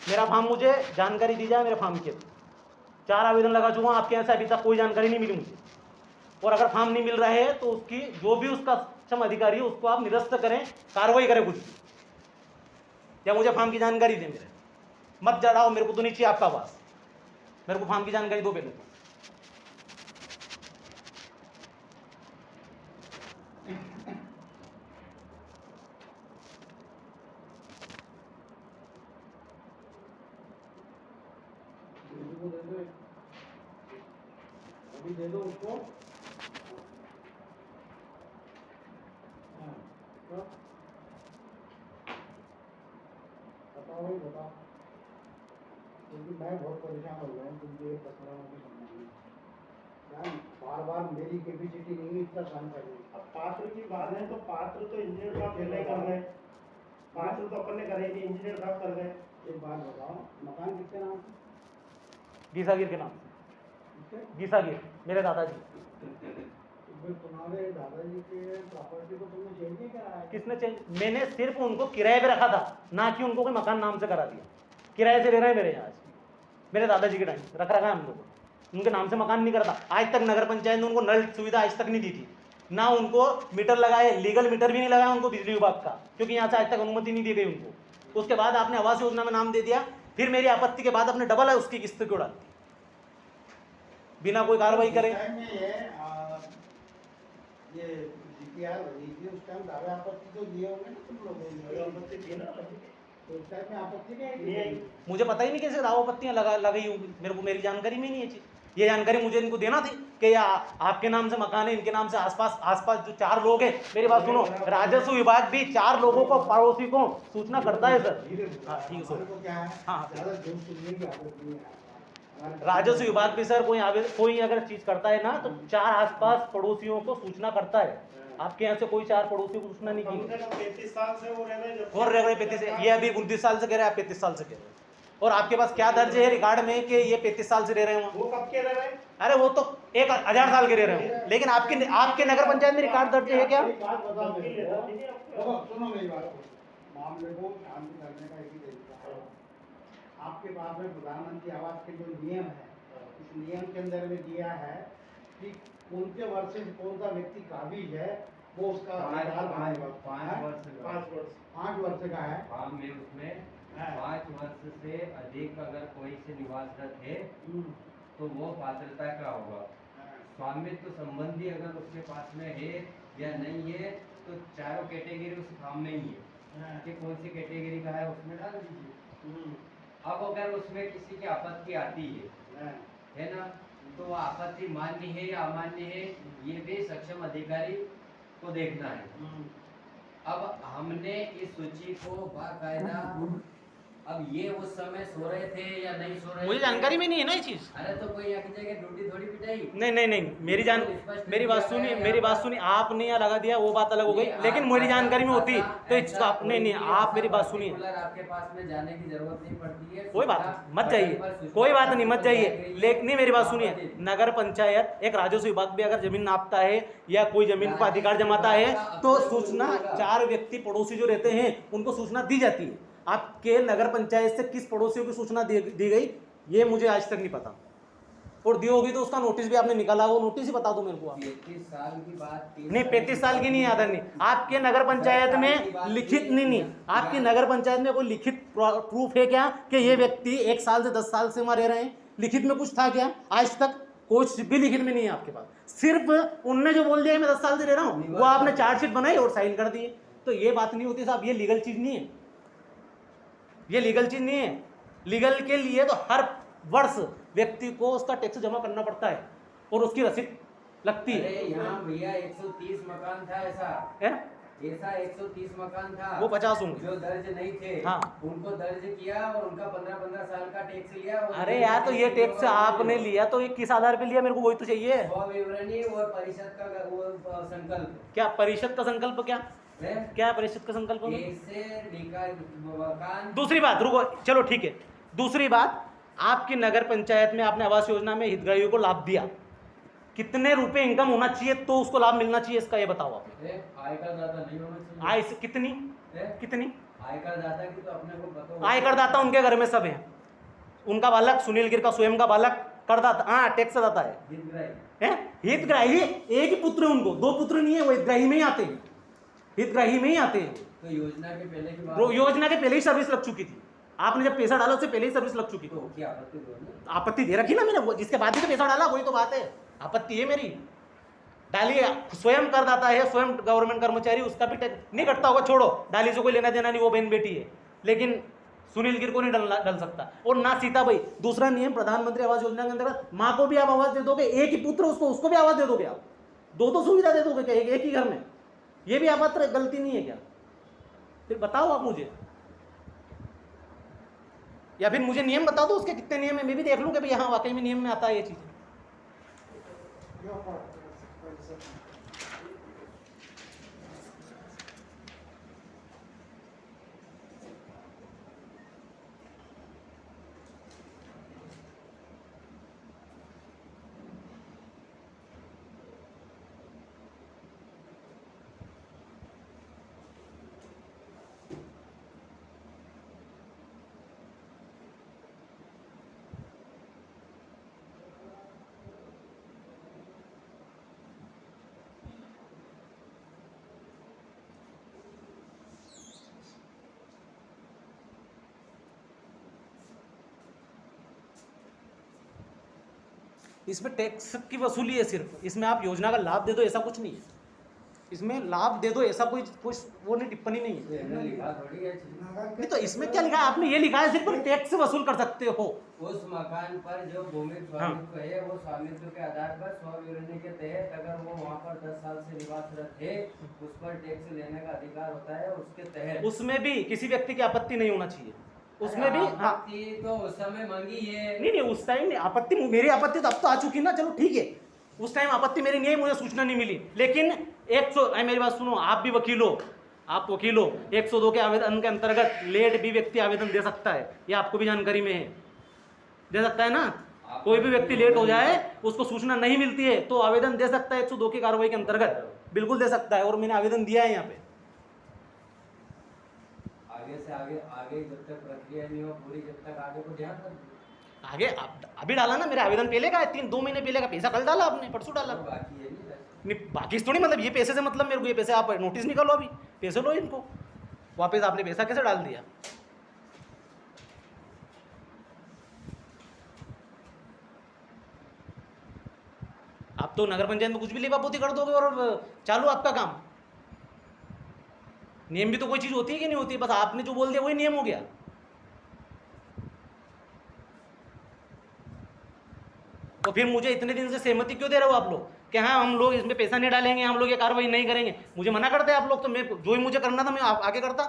मेरा फॉर्म मुझे जानकारी दी जाए मेरे फॉर्म के। 4 आवेदन लगा चुका हूँ, आपके यहाँ से अभी तक कोई जानकारी नहीं मिली मुझे। और अगर फॉर्म नहीं मिल रहा है तो उसकी जो भी उसका सक्षम अधिकारी है उसको आप निरस्त करें, कार्रवाई करें कुछ, या मुझे फॉर्म की जानकारी दें। मेरे मत जड़ाओ, मेरे को तो नहीं चाहिए आपका पास, मेरे को फॉर्म की जानकारी दो पहले तो। अभी दे दो उसको। बताओ भाई बताओ, क्योंकि मैं बहुत परेशान हो गया हूँ तुमसे ये पसंद के संबंध में। बार बार मेरी कैपेसिटी नहीं है इतना काम करने। अब पात्र की बात है तो पात्र तो इंजीनियर साहब पहले कर गए, पात्र तो अपन ने करे नहीं, इंजीनियर साहब कर गए। एक बात बताओ, मकान किसके नाम से? गीसागिर के नाम से। गीसागिर मेरे दादाजी। फिर तुम्हारे दादाजी के प्रॉपर्टी को तुमने चेंज नहीं कराया? किसने चेंज? मैंने सिर्फ उनको किराए पे रखा था, ना कि उनको कोई मकान नाम से करा दिया। किराए से ले रहे हैं मेरे यहाँ से, मेरे दादाजी के टाइम रख रखा है हम लोगों। उनके नाम से मकान नहीं करता। आज तक नगर पंचायत ने उनको नल सुविधा आज तक नहीं दी थी, ना उनको मीटर लगाए, लीगल मीटर भी नहीं लगाया उनको बिजली विभाग का, क्योंकि यहाँ से आज तक अनुमति नहीं दी गई उनको। उसके बाद आपने आवास योजना में नाम दे दिया, फिर मेरी आपत्ति के बाद आपने डबल है उसकी किस्त क्यों डाल दी बिना कोई कार्रवाई करे? ये DPR बनी थी उस टाइम दावे आपत्ति तो दिए होंगे ना तुम लोगों ने? आपत्ति थी ना, तो उस टाइम में आपत्ति नहीं नहीं आई। आई? मुझे पता ही नहीं कैसे दावा पत्तियां लगाई होंगी, मेरे को मेरी जानकारी में नहीं है चीज। ये जानकारी मुझे इनको देना थी कि या आपके नाम से मकान है, इनके नाम से आसपास जो 4 लोग हैं। मेरी बात सुनो, राजस्व विभाग भी 4 लोगों को, पड़ोसी को सूचना करता है सर। हाँ ठीक है सर। क्या है? हाँ ज़्यादा झूठ सुनने की आदत नहीं है। राजस्व विभाग भी सर कोई अगर चीज करता है ना तो 4 आसपास पड़ोसियों को सूचना करता है। आपके यहाँ से कोई 4 पड़ोसियों को सूचना नहीं की। 35 साल से वो रह रहे हैं। और रह रहे 35 से, ये अभी 29 साल से कह रहे हैं, आप 35 साल से कह रहे हैं। और आपके पास क्या दर्ज है रिकॉर्ड में कि ये 35 साल से रह रहे हैं? वो कब के रह रहे हैं? अरे वो तो 1000 साल के रह रहे हैं, लेकिन आपके नगर पंचायत में रिकॉर्ड दर्ज है क्या? एक बात बताओ मेरे को। देखो, सुनो मेरी बात को। मामले को शांत करने का एक ही तरीका है। आपके पास में प्रधानमंत्री आवास के जो नियम है, इस नियम के अंदर में दिया है कि कौन से वर्ष से कौन सा व्यक्ति काबिज है वो उसका अधिकार बनाएगा। 5 वर्ष का है। फॉर्म में उसमें 5 वर्ष से अधिक अगर कोई से निवासरत है तो वो पात्रता का होगा। स्वामित्व संबंधी अगर उसके पास में है या नहीं है तो चारों कैटेगरी उस फॉर्म में ही है कि कौन सी कैटेगरी का है उसमें डाल दीजिए। अब अगर उसमें किसी की आपत्ति आती है ना, तो वो आपत्ति मान्य है या अमान्य है ये भी सक्षम अधिकारी को देखना है। अब हमने इस सूची को बाकायदा, अब ये उस समय सो रहे थे या नहीं सो रहे, मुझे जानकारी में नहीं है ना ये चीज। अरे तो कोई यहाँ की जगह ड्यूटी थोड़ी पिटाई। नहीं, मेरी बात सुनिए, आपने यहाँ लगा दिया वो बात अलग हो गई, लेकिन मेरी जानकारी में होती तो नहीं, आप मेरी बात सुनिए। आपके पास में जाने की जरूरत नहीं पड़ती है। कोई बात नहीं, मत जाइए, कोई बात नहीं, मत जाइए। लेकिन नहीं, मेरी बात सुनिए, नगर पंचायत एक राजस्व विभाग भी अगर जमीन नापता है या कोई जमीन पर अधिकार जमाता है तो सूचना 4 व्यक्ति पड़ोसी जो रहते हैं उनको सूचना दी जाती है। आपके नगर पंचायत से किस पड़ोसियों की सूचना दी गई ये मुझे आज तक नहीं पता, और दी होगी तो उसका नोटिस भी आपने निकाला, वो नोटिस ही बता दो मेरे को आप। 35 साल की बात नहीं, 35 साल की नहीं, आदर नहीं। आपके नगर पंचायत में लिखित नहीं, आपकी नगर पंचायत में कोई लिखित प्रूफ है क्या कि ये व्यक्ति 1 साल से 10 साल से वहां रह रहे हैं? लिखित में कुछ था क्या? आज तक कुछ भी लिखित में नहीं है आपके पास। सिर्फ उनने जो बोल दिया मैं 10 साल से रह रहा हूँ, वो आपने चार्जशीट बनाई और साइन कर दिए। तो ये बात नहीं होती साहब, ये लीगल चीज नहीं है, ये लीगल चीज नहीं है। लीगल के लिए तो हर वर्ष व्यक्ति को उसका टैक्स जमा करना पड़ता है और उसकी रसीद लगती है। अरे यहाँ भैया 130 मकान था ऐसा 130 मकान था, वो 50 होंगे जो दर्ज नहीं थे। हाँ, उनको दर्ज किया और उनका 15-15 साल का टैक्स लिया। अरे यार तो ये टैक्स आपने लिया तो ये किस आधार पे लिया? मेरे को वही तो चाहिए। विवरणी और परिषद का वो संकल्प। क्या परिषद का संकल्प? क्या क्या परिषद का संकल्प? मकान। दूसरी बात, रुको, चलो ठीक है। दूसरी बात, आपकी नगर पंचायत में आपने आवास योजना में हितग्राहियों को लाभ दिया, कितने रुपए इनकम होना चाहिए तो उसको लाभ मिलना चाहिए, इसका ये बताओ आप। आय का ज्यादा नहीं होना चाहिए। आय से कितनी? है? कितनी? आयकर दाता की तो अपने को पता होगा। आय करदाता उनके घर में सब है। उनका बालक सुनील गिर का स्वयं का बालक करदाता, हाँ टैक्स दाता है। हितग्राही। हैं? हितग्राही एक ही पुत्र है उनको, 2 पुत्र नहीं है, वो हितग्राही में ही आते हैं, हितग्राही में ही आते हैं। तो योजना के पहले की बात वो योजना के पहले ही सर्विस लग चुकी थी, आपने जब पैसा डाला उससे पहले ही सर्विस लग चुकी तो थी। क्या आपत्ति दो ना? आपत्ति दे रखी ना मैंने, जिसके बाद ही तो पैसा डाला वही तो बात है, आपत्ति है मेरी। डालिए, स्वयं करदाता है, स्वयं गवर्नमेंट कर्मचारी, उसका भी टैक्स नहीं कटता होगा, छोड़ो, डाली से कोई लेना देना नहीं, वो बहन बेटी है, लेकिन सुनील गिर को नहीं डल सकता। और ना सीता भाई। दूसरा नियम, प्रधानमंत्री आवास योजना के अंतर्गत माँ को भी आप आवास दे दोगे, एक ही पुत्र उसको भी आवास दे दोगे आप, 2 सुविधा दे दोगे क्या एक ही घर में? ये भी अपात्र गलती नहीं है क्या? फिर बताओ आप मुझे, या फिर मुझे नियम बता दो उसके कितने नियम है, मैं भी देख लूँ कि भाई हाँ वाकई में नियम में आता है ये चीज़। इसमें टैक्स की वसूली है सिर्फ, इसमें आप योजना का लाभ दे दो ऐसा कुछ नहीं है, इसमें लाभ दे दो ऐसा कोई वो नहीं, टिप्पणी नहीं है। मैंने लिखा थोड़ी है चीज़। नहीं तो इसमें क्या लिखा है? आपने ये लिखा है सिर्फ टैक्स वसूल कर सकते हो। उस मकान पर जो भूमि स्वामित्व है वो स्वामित्व के आधार पर स्वविवरणी के तहत अगर वो वहाँ पर 10 साल से निवासरत है उस पर टैक्स लेने का अधिकार होता है, उसके तहत उसमें भी किसी व्यक्ति की आपत्ति नहीं होना चाहिए, उसमें भी। हाँ आपत्ति तो उस समय मांगी है। नहीं उस टाइम आपत्ति, मेरी आपत्ति तो अब तो आ चुकी ना, चलो ठीक है, उस टाइम आपत्ति मेरी नहीं है, मुझे सूचना नहीं मिली, लेकिन 100 मेरी बात सुनो, आप भी वकील हो, आप वकील हो, 102 के आवेदन के अंतर्गत लेट भी व्यक्ति आवेदन दे सकता है, ये आपको भी जानकारी में है, दे सकता है ना। कोई भी व्यक्ति लेट हो जाए, उसको सूचना नहीं मिलती है तो आवेदन दे सकता है 102 की कार्रवाई के अंतर्गत, बिल्कुल दे सकता है, और मैंने आवेदन दिया है यहाँ पे। आगे से आगे जब तक प्रक्रिया नहीं हो पूरी, जब तक आगे को ध्यान रखो। आगे अभी डाला ना, मेरे आवेदन पहले का है, 2 महीने पहले का, पैसा कल डाला आपने, परसों डाला। बाकी है नहीं बाकी थोड़ी, मतलब ये पैसे से मतलब मेरे को, ये पैसे आप नोटिस निकालो, अभी पैसे लो इनको वापस, आपने पैसा कैसे डाल दिया? आप तो नगर पंचायत में कुछ भी लेपापोती कर दोगे और चालू आपका काम। नियम भी तो कोई चीज होती है कि नहीं होती, बस आपने जो बोल दिया वही नियम हो गया। तो फिर मुझे इतने दिन से सहमति क्यों दे रहे हो आप लोग कि हाँ हम लोग इसमें पैसा नहीं डालेंगे, हम लोग ये कार्रवाई नहीं करेंगे? मुझे मना करते आप लोग, तो मैं जो ही मुझे करना था मैं आगे करता।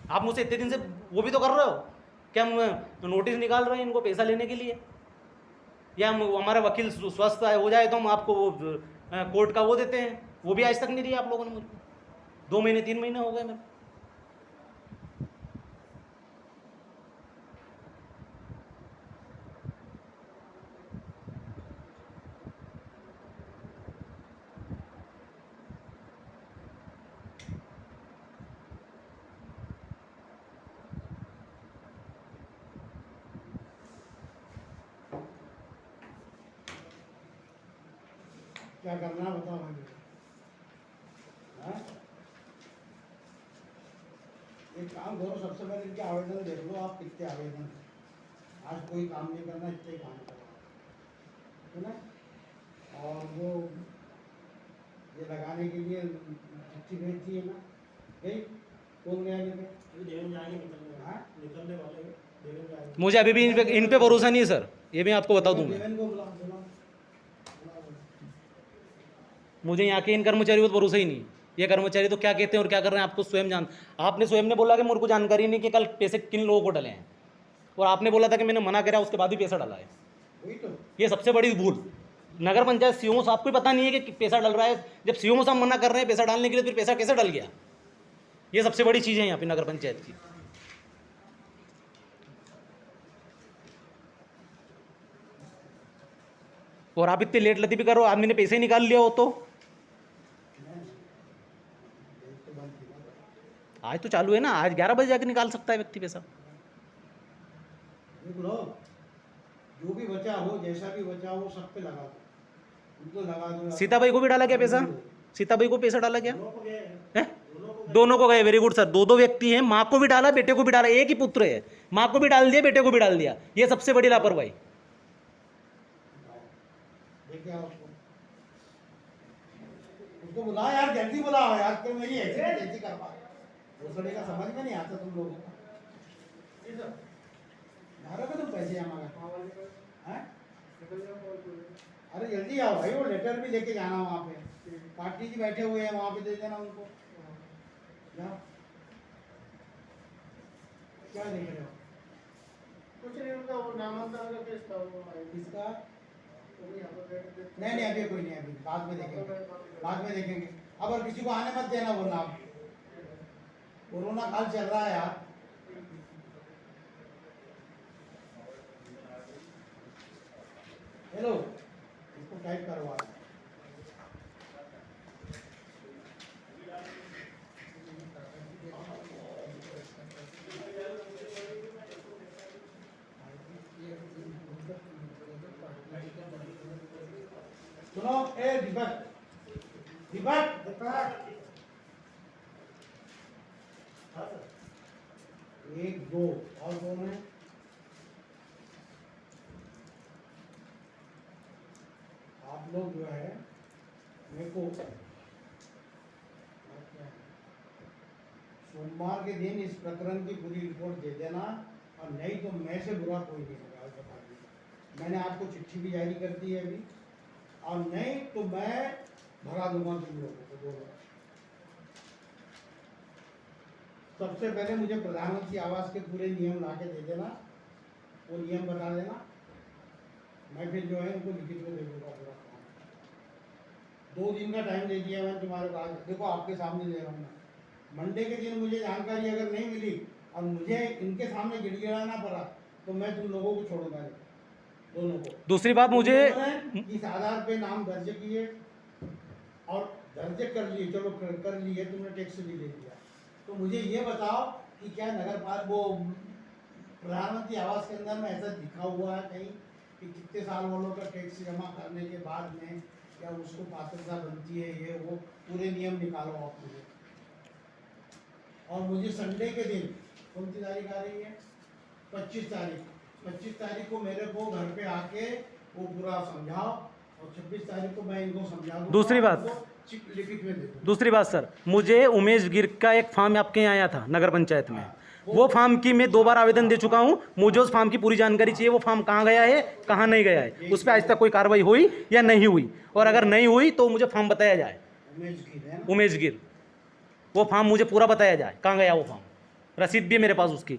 आप मुझसे इतने दिन से वो भी तो कर रहे हो कि हम नोटिस निकाल रहे हैं इनको पैसा लेने के लिए, या हमारा वकील स्वस्थ हो जाए तो हम आपको वो कोर्ट का वो देते हैं, वो भी आज तक नहीं दिया आप लोगों ने मुझे। 2 महीने 3 महीने हो गए मेरे। क्या करना है बताओ मुझे। हाँ? एक काम करो, सबसे पहले इनके आवेदन देख लो आप, कितने आवेदन हैं। आज कोई काम नहीं करना, इतने ही काम करो, है ना। और वो ये लगाने के लिए चिट्ठी भेजती है ना, गई कौन गया लेके? देवन जाएंगे, निकलने हाँ? निकलने वाले हैं, देवन जाएंगे। मुझे अभी भी इन पे भरोसा नहीं है सर, ये मैं आपको बता दूंगा। देवेन को बुलाओ, बुलाओ। मुझे यहाँ के इन कर्मचारियों पर भरोसा ही नहीं। ये कर्मचारी तो क्या कहते हैं और क्या कर रहे हैं आपको स्वयं जान, आपने स्वयं ने बोला कि मेरे को जानकारी नहीं कि कल पैसे किन लोगों को डले हैं, और आपने बोला था कि मैंने मना करा, उसके बाद भी पैसा डाला है। वही तो ये सबसे बड़ी भूल। नगर पंचायत सीओ साहब को पता नहीं है कि पैसा डल रहा है, जब सीओ साहब मना कर रहे हैं पैसा डालने के लिए, फिर पैसा कैसे डल गया? ये सबसे बड़ी चीज़ है यहाँ पे नगर पंचायत की। और आप इतने लेट लती भी करो, आदमी ने पैसे ही निकाल लिया हो तो आज तो चालू है ना, आज 11 बजे जाके निकाल सकता है व्यक्ति पैसा। देख लो, जो भी बचा हो, जैसा भी बचा हो, सब पे लगा दो, उनको लगा दो। सीताबाई को भी डाला क्या पैसा? सीताबाई को पैसा डाला क्या? दोनों को गए हैं? दोनों को दोनों को गए, वेरी गुड सर। दो दो व्यक्ति हैं, माँ को भी डाला, बेटे को भी डाला, एक ही पुत्र है, माँ को भी डाल दिया, बेटे को भी डाल दिया, ये सबसे बड़ी लापरवाही। देखिए उसको बुलाओ यार, जल्दी बुलाओ यार, क्यों मेरी ऐसी कर पा रहे हो? का समझ में नहीं आता तुम लोगों को। मारोगे तुम पैसे हमारे, हैं? अरे जल्दी आओ भाई, वो लेटर भी लेके जाना वहाँ पे, पार्टी जी बैठे हुए हैं वहाँ पे, दे देना उनको। जाओ। क्या देख रहे हो? कुछ नहीं, उनका वो नामांतरण का केस था वो किसका? नहीं अभी कोई नहीं, अभी बाद में देखेंगे, बाद में देखेंगे। अब और किसी को आने मत देना बोलना, आप कोरोना काल चल रहा है यार। हेलो, इसको टाइप करवा। सुनो, ए दीपक, एक दो और कौन है? आप लोग जो है मेरे को सोमवार के दिन इस प्रकरण की पूरी रिपोर्ट दे देना, और नहीं तो मैं से बुरा कोई नहीं होगा, बता दीजिए। मैंने आपको चिट्ठी भी जारी कर दी है अभी, और नहीं तो मैं भगा दूंगा तुम लोगों को दोनों। सबसे पहले मुझे प्रधानमंत्री आवास के पूरे नियम ला के दे देना, वो नियम बता देना, मैं फिर जो है उनको लिखित में दे दूंगा पूरा काम। 2 दिन का टाइम दे दिया मैंने तुम्हारे पास, देखो आपके सामने दे रहा हूँ मैं। मंडे के दिन मुझे जानकारी अगर नहीं मिली और मुझे इनके सामने गिड़गिड़ाना पड़ा, तो मैं तुम लोगों को छोड़ूंगा नहीं, दोनों को। दूसरी बात, मुझे इस आधार पे नाम दर्ज किए और दर्ज कर लिए, चलो कर लिए, तुमने टैक्स भी दे दिया, तो मुझे ये बताओ कि क्या नगर पालिका वो प्रधानमंत्री आवास के अंदर में ऐसा लिखा हुआ है कहीं कि कितने साल वालों का टैक्स जमा करने के बाद में क्या उसको पात्रता बनती है, ये वो पूरे नियम निकालो आप मुझे। और मुझे संडे के दिन, कौन सी तारीख आ रही है? 25 तारीख को मेरे को घर पे आके वो पूरा समझाओ, और 26 तारीख को मैं इनको समझा दूंगा। दूसरी बात, लिखित में दे दूंगा। दूसरी बात सर, मुझे उमेश गिर का एक फॉर्म आपके यहाँ आया था नगर पंचायत में, वो फॉर्म की मैं 2 बार आवेदन दे चुका हूँ। मुझे उस फॉर्म की पूरी जानकारी चाहिए, वो फॉर्म कहाँ गया है, कहाँ नहीं गया है, उस पर आज तक कोई कार्रवाई हुई या नहीं हुई, और अगर नहीं हुई तो मुझे फॉर्म बताया जाए। उमेश गिर, वो फॉर्म मुझे पूरा बताया जाए, कहाँ गया वो फॉर्म, रसीद भी है मेरे पास उसकी।